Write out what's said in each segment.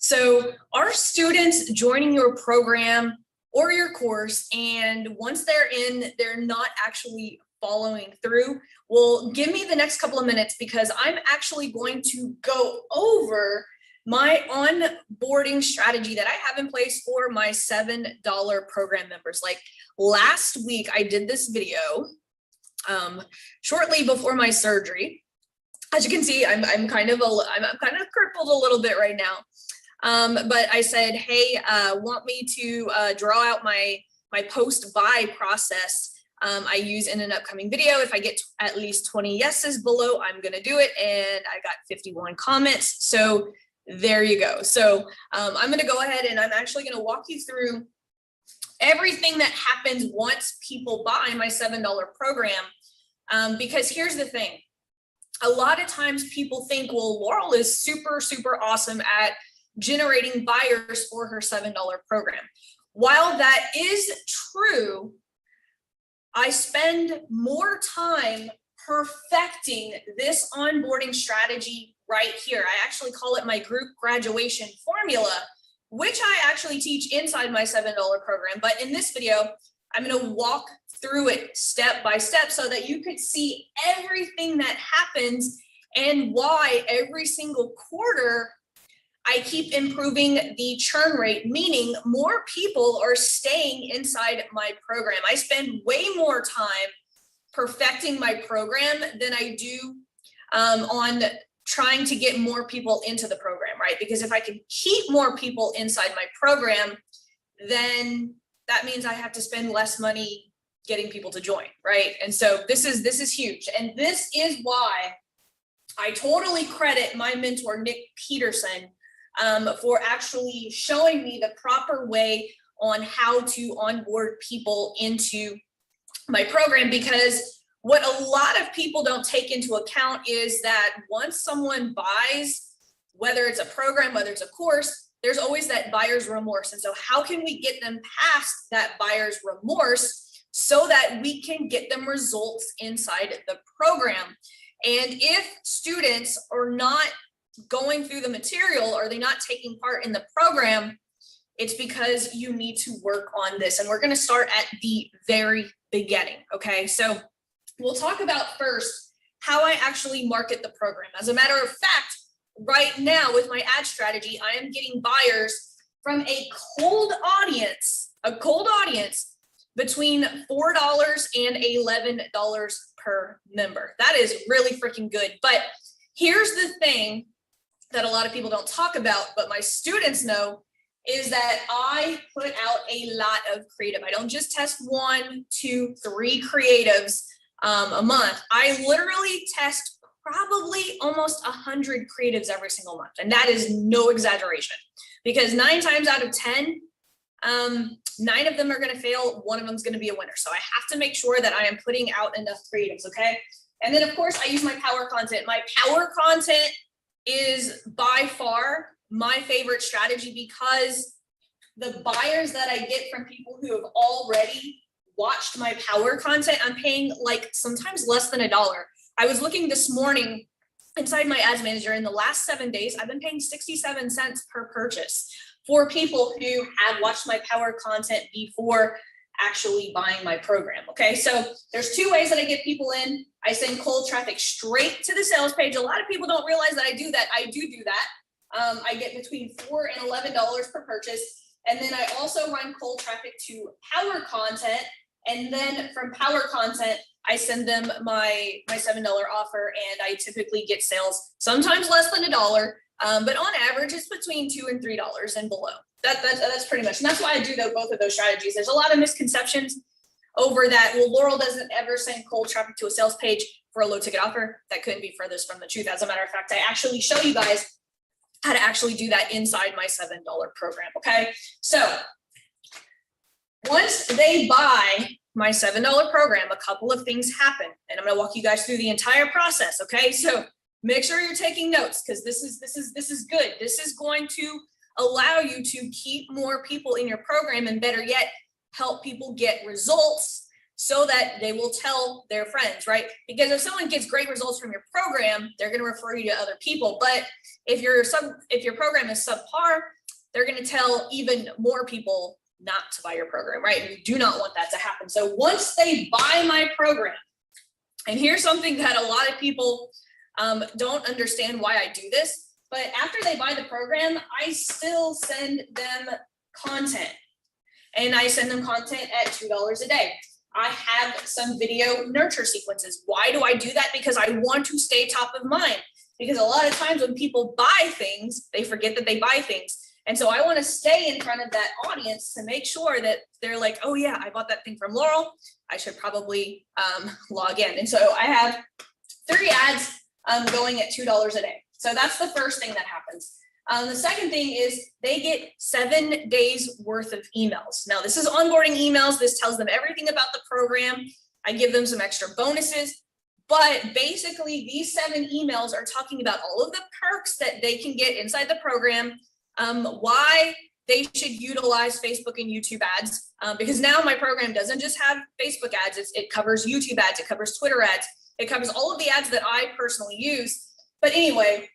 So are students joining your program or your course, and once they're in, they're not actually following through? Well, give me the next couple of minutes because I'm actually going to go over my onboarding strategy that I have in place for my $7 program members. Like last week, I did this video shortly before my surgery. As you can see, I'm kind of crippled a little bit right now. But I said, hey, want me to draw out my post-buy process I use in an upcoming video. If I get at least 20 yeses below, I'm going to do it. And I got 51 comments. So there you go. So I'm going to go ahead and I'm actually going to walk you through everything that happens once people buy my $7 program. Because here's the thing. A lot of times people think, well, Laurel is super, super awesome at generating buyers for her $7 program. While that is true, I spend more time perfecting this onboarding strategy right here. I actually call it my group graduation formula, which I actually teach inside my $7 program. But in this video, I'm going to walk through it step by step so that you could see everything that happens and why every single quarter I keep improving the churn rate, meaning more people are staying inside my program. I spend way more time perfecting my program than I do on trying to get more people into the program, right? Because if I can keep more people inside my program, then that means I have to spend less money getting people to join, right? And so this is huge. And this is why I totally credit my mentor, Nick Peterson, for actually showing me the proper way on how to onboard people into my program. Because what a lot of people don't take into account is that once someone buys, whether it's a program, whether it's a course, there's always that buyer's remorse. And so how can we get them past that buyer's remorse so that we can get them results inside the program? And if students are not going through the material, or they not taking part in the program, it's because you need to work on this. And we're going to start at the very beginning. Okay. So we'll talk about first how I actually market the program. As a matter of fact, right now with my ad strategy, I am getting buyers from a cold audience between $4 and $11 per member. That is really freaking good. But here's the thing that a lot of people don't talk about, but my students know, is that I put out a lot of creative. I don't just test 1, 2, 3 creatives a month. I literally test probably almost 100 creatives every single month. And that is no exaggeration, because 9 times out of 10, 9 of them are going to fail. 1 of them is going to be a winner. So I have to make sure that I am putting out enough creatives. Okay. And then of course I use my power content. My power content is by far my favorite strategy, because the buyers that I get from people who have already watched my power content, I'm paying like sometimes less than $1. I was looking this morning inside my ads manager. In the last 7 days, I've been paying 67 cents per purchase for people who have watched my power content before actually buying my program. Okay, so there's 2 ways that I get people in. I send cold traffic straight to the sales page. A lot of people don't realize that I do that. I do that. I get between $4 and $11 per purchase. And then I also run cold traffic to power content. And then from power content, I send them my $7 offer, and I typically get sales sometimes less than $1. But on average, it's between $2 and $3 and below. That's pretty much, and that's why I do both of those strategies. There's a lot of misconceptions over that. Well, Laurel doesn't ever send cold traffic to a sales page for a low ticket offer. That couldn't be furthest from the truth. As a matter of fact, I actually show you guys how to actually do that inside my $7 program. Okay, so once they buy my $7 program, a couple of things happen, and I'm going to walk you guys through the entire process. Okay, so make sure you're taking notes, because this is good. This is going to allow you to keep more people in your program, and better yet, help people get results so that they will tell their friends, right? Because if someone gets great results from your program, they're going to refer you to other people. But if your program is subpar, they're going to tell even more people not to buy your program, right? And we do not want that to happen. So once they buy my program, and here's something that a lot of people don't understand why I do this, but after they buy the program, I still send them content. And I send them content at $2 a day. I have some video nurture sequences. Why do I do that? Because I want to stay top of mind. Because a lot of times when people buy things, they forget that they buy things. And so I want to stay in front of that audience to make sure that they're like, oh yeah, I bought that thing from Laurel. I should probably log in. And so I have 3 ads going at $2 a day. So that's the first thing that happens. The second thing is they get 7 days worth of emails. Now this is onboarding emails. This tells them everything about the program. I give them some extra bonuses, but basically these 7 emails are talking about all of the perks that they can get inside the program, why they should utilize Facebook and YouTube ads, because now my program doesn't just have Facebook ads. It covers YouTube ads, it covers Twitter ads, it covers all of the ads that I personally use. But anyway,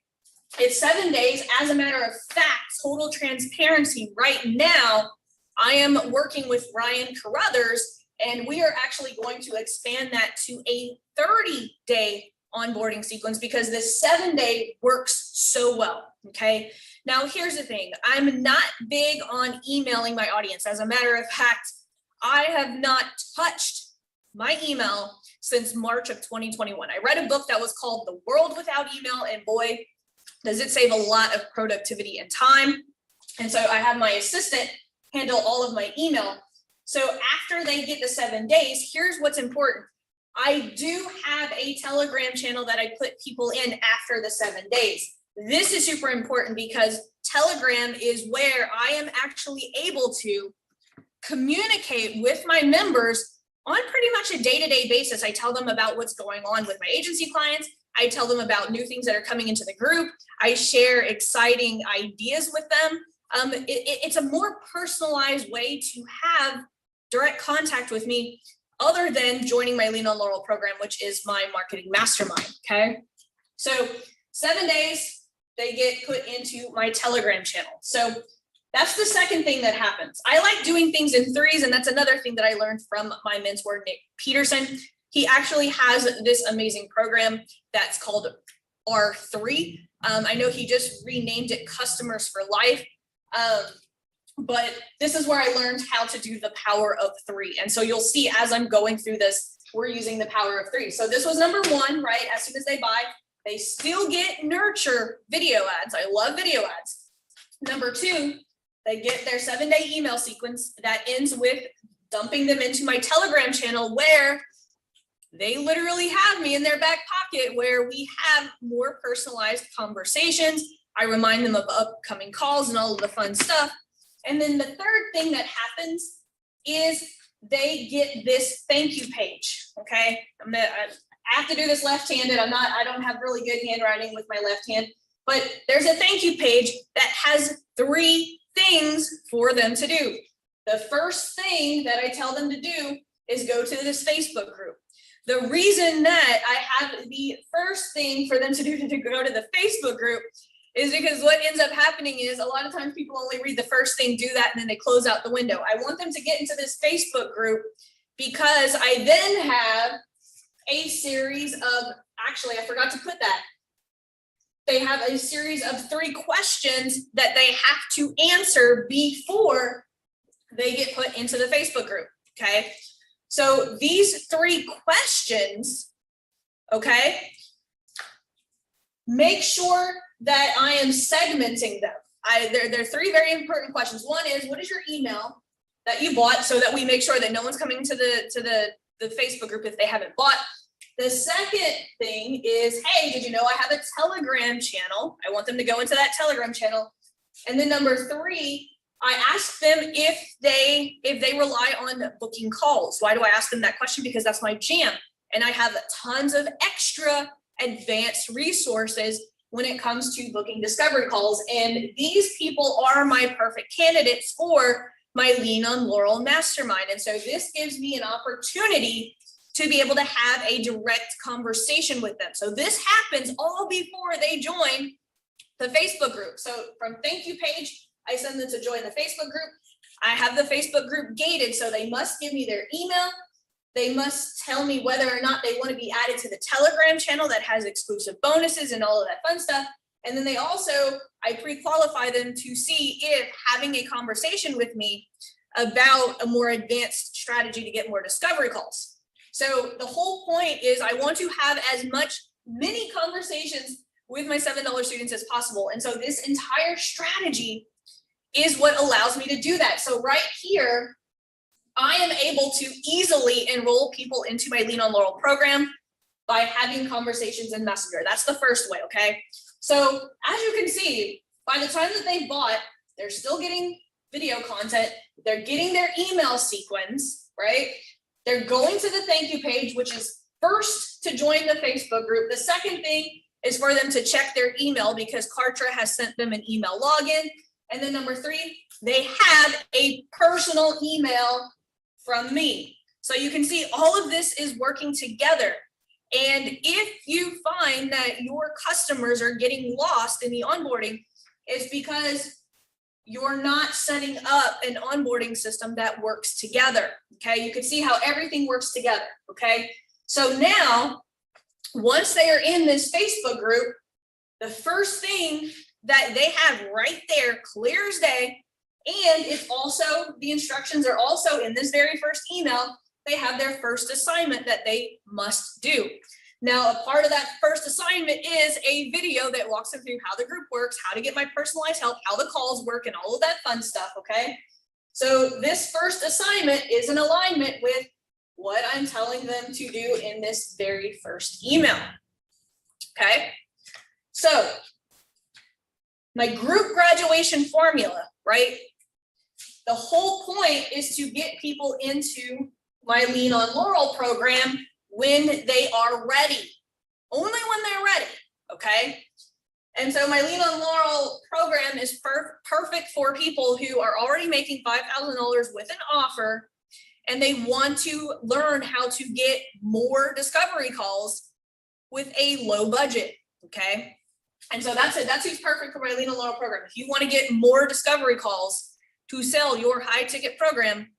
it's 7 days. As a matter of fact, total transparency, right now, I am working with Ryan Carruthers, and we are actually going to expand that to a 30-day onboarding sequence because this 7-day works so well, okay? Now, here's the thing. I'm not big on emailing my audience. As a matter of fact, I have not touched my email since March of 2021. I read a book that was called The World Without Email, and boy, does it save a lot of productivity and time. And so I have my assistant handle all of my email. So after they get the 7 days, here's what's important. I do have a Telegram channel that I put people in after the 7 days. This is super important because Telegram is where I am actually able to communicate with my members on pretty much a day-to-day basis. I tell them about what's going on with my agency clients. I tell them about new things that are coming into the group. I share exciting ideas with them. It's a more personalized way to have direct contact with me other than joining my Lean on Laurel program, which is my marketing mastermind, okay? So 7 days, they get put into my Telegram channel. So that's the second thing that happens. I like doing things in threes, and that's another thing that I learned from my mentor, Nick Peterson. He actually has this amazing program that's called R3. I know he just renamed it Customers for Life, but this is where I learned how to do the power of 3. And so you'll see as I'm going through this, we're using the power of 3. So this was number 1, right? As soon as they buy, they still get nurture video ads. I love video ads. Number 2, they get their 7-day email sequence that ends with dumping them into my Telegram channel where they literally have me in their back pocket where we have more personalized conversations. I remind them of upcoming calls and all of the fun stuff. And then the third thing that happens is they get this thank you page, okay? I have to do this left-handed. I don't have really good handwriting with my left hand, but there's a thank you page that has 3 things for them to do. The first thing that I tell them to do is go to this Facebook group. The reason that I have the first thing for them to do to go to the Facebook group is because what ends up happening is a lot of times people only read the first thing, do that, and then they close out the window. I want them to get into this Facebook group because I then have a series of, actually, I forgot to put that. They have a series of 3 questions that they have to answer before they get put into the Facebook group, okay? So these 3 questions, okay, make sure that I am segmenting them. There are 3 very important questions. One is, what is your email that you bought so that we make sure that no one's coming to the Facebook group if they haven't bought. The second thing is, hey, did you know I have a Telegram channel? I want them to go into that Telegram channel. And then number 3, I ask them if they rely on booking calls. Why do I ask them that question? Because that's my jam. And I have tons of extra advanced resources when it comes to booking discovery calls. And these people are my perfect candidates for my Lean on Laurel mastermind. And so this gives me an opportunity to be able to have a direct conversation with them. So this happens all before they join the Facebook group. So from thank you page I send them to join the Facebook group. I have the Facebook group gated, so they must give me their email. They must tell me whether or not they want to be added to the Telegram channel that has exclusive bonuses and all of that fun stuff. And then I pre-qualify them to see if having a conversation with me about a more advanced strategy to get more discovery calls. So the whole point is I want to have many conversations with my $7 students as possible. And so this entire strategy is what allows me to do that. So right here, I am able to easily enroll people into my Lean on Laurel program by having conversations in Messenger. That's the first way, okay? So as you can see, by the time that they bought, they're still getting video content. They're getting their email sequence, right? They're going to the thank you page, which is first to join the Facebook group. The second thing is for them to check their email because Kartra has sent them an email login. And then number 3, they have a personal email from me. So you can see all of this is working together. And if you find that your customers are getting lost in the onboarding, it's because you're not setting up an onboarding system that works together. Okay, you can see how everything works together. Okay, so now once they are in this Facebook group, the first thing that they have right there, clear as day, and it's also, the instructions are also in this very first email, they have their first assignment that they must do. Now, a part of that first assignment is a video that walks them through how the group works, how to get my personalized help, how the calls work, and all of that fun stuff, okay? So this first assignment is in alignment with what I'm telling them to do in this very first email, okay? So my group graduation formula, right? The whole point is to get people into my Lean on Laurel program when they are ready, only when they're ready, okay? And so my Lean on Laurel program is perfect for people who are already making $5,000 with an offer and they want to learn how to get more discovery calls with a low budget, okay? And so that's it. That's who's perfect for my Lean on Laurel program. If you want to get more discovery calls to sell your high ticket program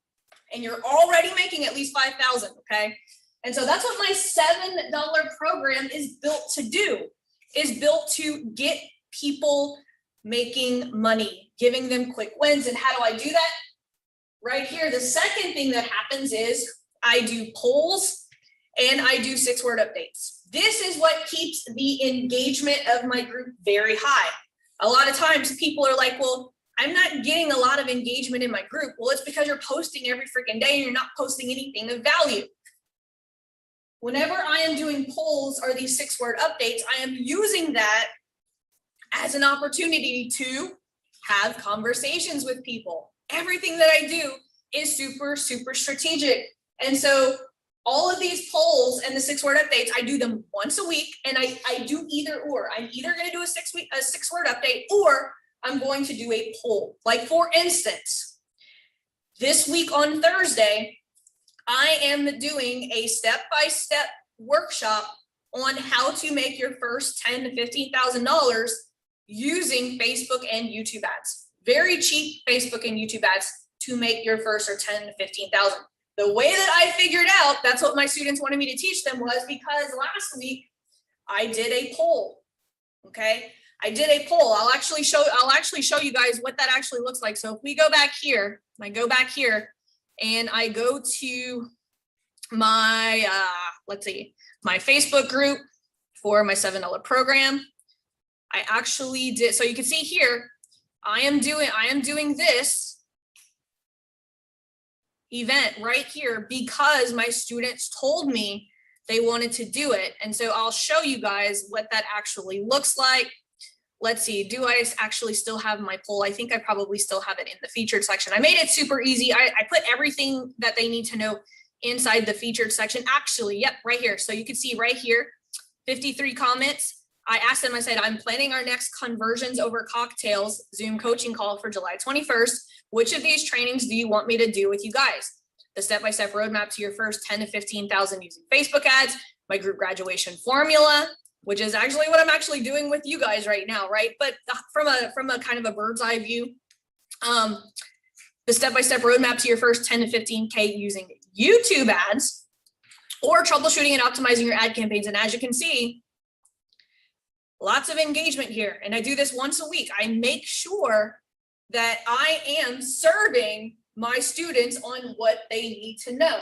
and you're already making at least 5,000, okay? And so that's what my $7 program is built to do, is built to get people making money, giving them quick wins. And how do I do that? Right here, the second thing that happens is I do polls and I do 6-word updates. This is what keeps the engagement of my group very high. A lot of times people are like, well, I'm not getting a lot of engagement in my group. Well, it's because you're posting every freaking day and you're not posting anything of value. Whenever I am doing polls or these 6-word updates, I am using that as an opportunity to have conversations with people. Everything that I do is super, super strategic. And so all of these polls and the 6-word updates, I do them once a week, and I do either or. I'm either going to do a 6-word update, or I'm going to do a poll. Like for instance, this week on Thursday, I am doing a step-by-step workshop on how to make your first $10,000 to $15,000 using Facebook and YouTube ads. Very cheap Facebook and YouTube ads to make your first or 10 to 15,000. The way that I figured out, that's what my students wanted me to teach them, was because last week I did a poll. Okay, I did a poll. I'll actually show you guys what that actually looks like. So if we go back here, I go back here and I go to my let's see, my Facebook group for my $7 program. I actually did, so you can see here, I am doing this event right here because my students told me they wanted to do it. And so I'll show you guys what that actually looks like. Let's see, do I actually still have my poll? I think I probably still have it in the featured section. I made it super easy. I put everything that they need to know inside the featured section. Actually, yep, right here. So you can see right here, 53 comments. I asked them, I said, I'm planning our next conversions over cocktails Zoom coaching call for July 21st. Which of these trainings do you want me to do with you guys? The step-by-step roadmap to your first 10 to 15,000 using Facebook ads, my group graduation formula, which is actually what I'm actually doing with you guys right now, right? But from a kind of a bird's eye view, the step-by-step roadmap to your first 10 to 15K using YouTube ads, or troubleshooting and optimizing your ad campaigns. And as you can see, lots of engagement here. And I do this once a week. I make sure that I am serving my students on what they need to know.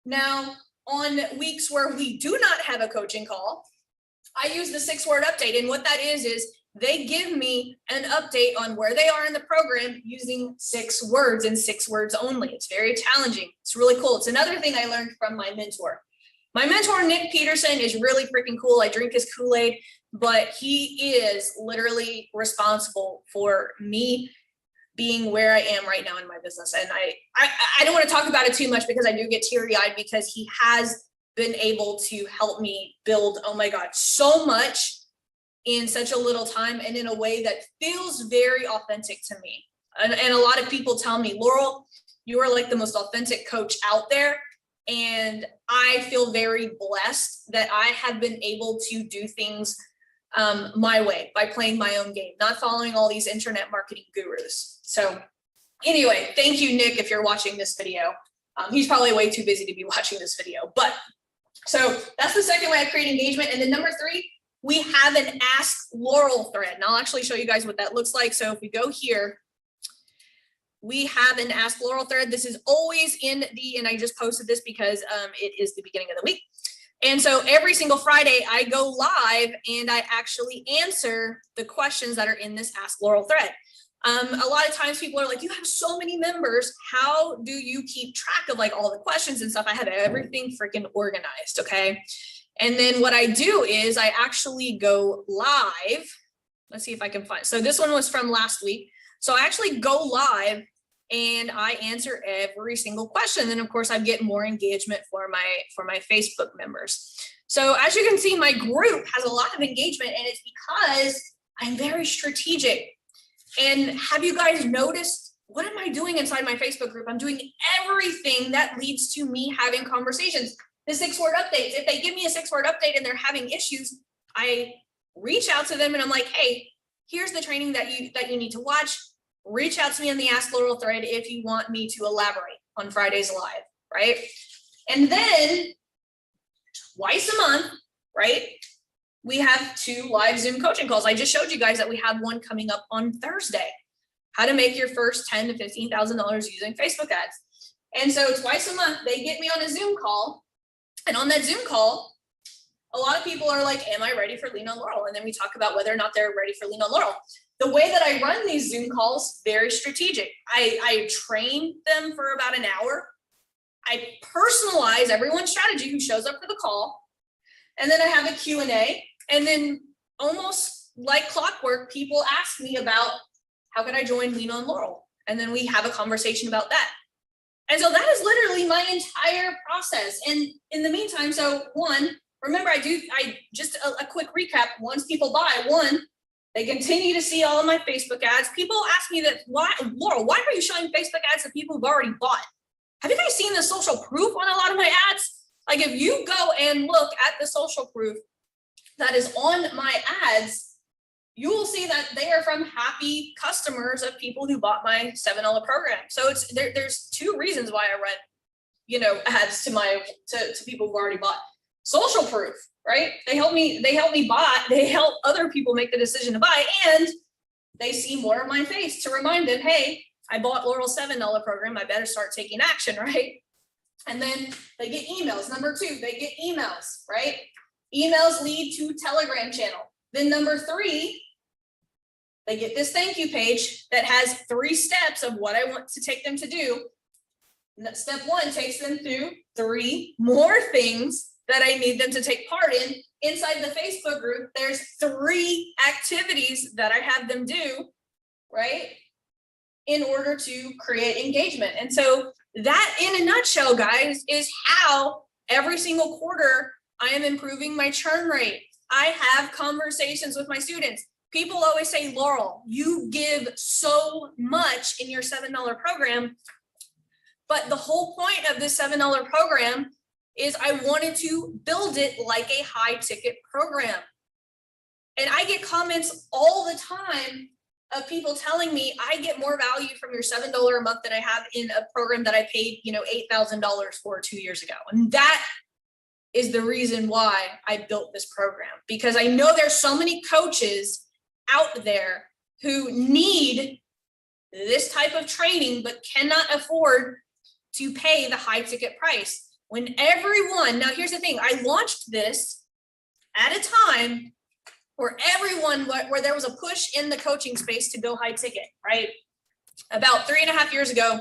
Now, on weeks where we do not have a coaching call, I use the 6-word update. And what that is they give me an update on where they are in the program using 6 words and 6 words only. It's very challenging. It's really cool. It's another thing I learned from my mentor. My mentor, Nick Peterson, is really freaking cool. I drink his Kool-Aid, but he is literally responsible for me being where I am right now in my business. And I don't want to talk about it too much because I do get teary-eyed, because he has been able to help me build, oh my God, so much in such a little time and in a way that feels very authentic to me. And a lot of people tell me, Laurel, you are like the most authentic coach out there. And I feel very blessed that I have been able to do things my way, by playing my own game, not following all these internet marketing gurus. So anyway, thank you, Nick, if you're watching this video. He's probably way too busy to be watching this video, but so that's the second way I create engagement. And then number 3, we have an Ask Laurel thread. And I'll actually show you guys what that looks like. So if we go here, we have an Ask Laurel thread. This is always in the, and I just posted this because it is the beginning of the week. And so every single Friday I go live and I actually answer the questions that are in this Ask Laurel thread. A lot of times people are like, you have so many members. How do you keep track of like all the questions and stuff? I have everything freaking organized. Okay. And then what I do is I actually go live. Let's see if I can find, so this one was from last week. So I actually go live and I answer every single question. And of course I get more engagement for my Facebook members. So as you can see, my group has a lot of engagement, and it's because I'm very strategic. And have you guys noticed, what am I doing inside my Facebook group? I'm doing everything that leads to me having conversations. The 6-word updates, if they give me a 6-word update and they're having issues, I reach out to them and I'm like, hey, here's the training that you need to watch. Reach out to me on the Ask Laurel thread if you want me to elaborate on Fridays Live, right? And then twice a month, right, we have 2 live Zoom coaching calls. I just showed you guys that we have one coming up on Thursday. How to make your first $10,000 to $15,000 using Facebook ads. And so twice a month, they get me on a Zoom call. And on that Zoom call, a lot of people are like, am I ready for Lean on Laurel? And then we talk about whether or not they're ready for Lean on Laurel. The way that I run these Zoom calls, very strategic. I train them for about an hour. I personalize everyone's strategy who shows up for the call. And then I have a Q&A. And then almost like clockwork, people ask me about how can I join Lean on Laurel? And then we have a conversation about that. And so that is literally my entire process. And in the meantime, so one, remember I just a quick recap. Once people buy, one, they continue to see all of my Facebook ads. People ask me that, why, Laurel, why are you showing Facebook ads to people who've already bought? Have you guys seen the social proof on a lot of my ads? Like if you go and look at the social proof that is on my ads, you will see that they are from happy customers of people who bought my $7 program. So it's there's 2 reasons why I run, ads to people who've already bought. Social proof, right? They help me buy, they help other people make the decision to buy, and they see more of my face to remind them, hey, I bought Laurel's $7 program, I better start taking action, right? And then they get emails. Number 2, they get emails, right? Emails lead to Telegram channel. Then number 3, they get this thank you page that has 3 steps of what I want to take them to do. Step 1 takes them through 3 more things that I need them to take part in. Inside the Facebook group, there's 3 activities that I have them do, right, in order to create engagement. And so that, in a nutshell, guys, is how every single quarter I am improving my churn rate. I have conversations with my students. People always say, Laurel, you give so much in your $7 program. But the whole point of this $7 program is I wanted to build it like a high ticket program. And I get comments all the time of people telling me I get more value from your $7 a month than I have in a program that I paid, $8,000 for 2 years ago. And that is the reason why I built this program, because I know there's so many coaches out there who need this type of training, but cannot afford to pay the high ticket price. When everyone, now here's the thing, I launched this at a time where where there was a push in the coaching space to go high ticket, right? About 3.5 years ago,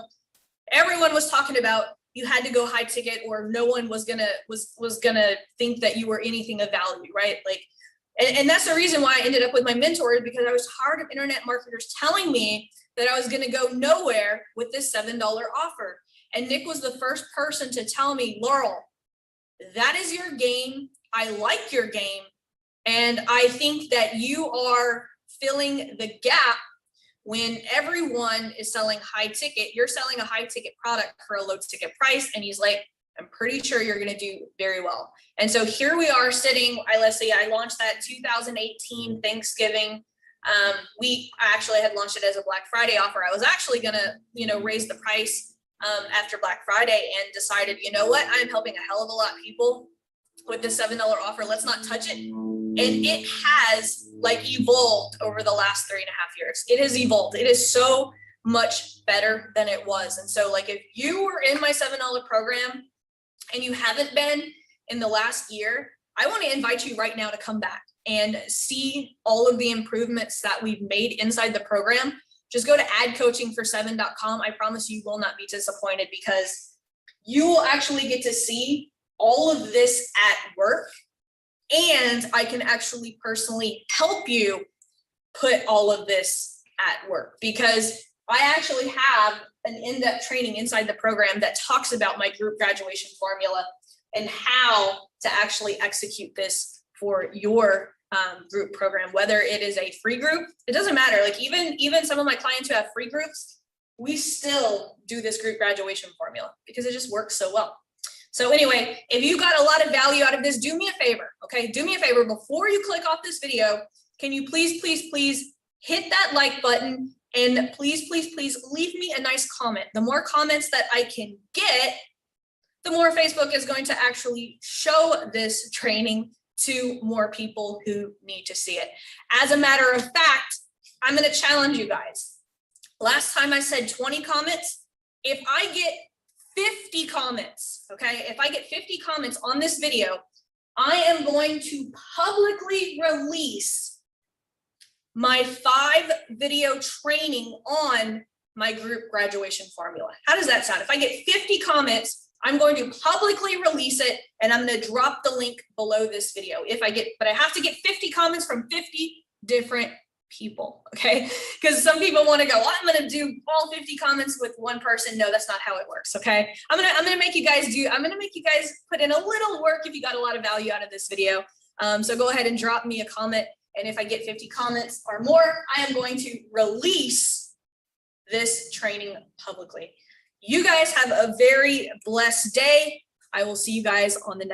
everyone was talking about you had to go high ticket or no one was gonna think that you were anything of value, right? And that's the reason why I ended up with my mentors, because I was tired of internet marketers telling me that I was gonna go nowhere with this $7 offer. And Nick was the first person to tell me, Laurel, that is your game. I like your game. And I think that you are filling the gap when everyone is selling high ticket. You're selling a high ticket product for a low ticket price. And he's like, I'm pretty sure you're going to do very well. And so here we are sitting, let's see, I launched that 2018 Thanksgiving. We actually had launched it as a Black Friday offer. I was actually going to, raise the price after Black Friday, and decided, you know what, I'm helping a hell of a lot of people with this $7 offer. Let's not touch it. And it has evolved over the last 3.5 years. It has evolved. It is so much better than it was. And so if you were in my $7 program and you haven't been in the last year, I want to invite you right now to come back and see all of the improvements that we've made inside the program. Just go to adcoachingfor7.com. I promise you will not be disappointed, because you will actually get to see all of this at work. And I can actually personally help you put all of this at work, because I actually have an in-depth training inside the program that talks about my group graduation formula and how to actually execute this for your group program, whether it is a free group. It doesn't matter. Even some of my clients who have free groups, we still do this group graduation formula because it just works so well. So anyway, if you got a lot of value out of this, do me a favor, okay? Do me a favor, before you click off this video, can you please hit that like button, and please leave me a nice comment. The more comments that I can get, the more Facebook is going to actually show this training to more people who need to see it. As a matter of fact, I'm going to challenge you guys. Last time I said 20 comments. If I get 50 comments, okay? If I get 50 comments on this video, I am going to publicly release my 5-video training on my group graduation formula. How does that sound? If I get 50 comments, I'm going to publicly release it, and I'm going to drop the link below this video. But I have to get 50 comments from 50 different people, okay? Because some people want to go, well, I'm going to do all 50 comments with one person. No, that's not how it works, okay? I'm gonna make you guys put in a little work if you got a lot of value out of this video. So go ahead and drop me a comment, and if I get 50 comments or more, I am going to release this training publicly. You guys have a very blessed day. I will see you guys on the next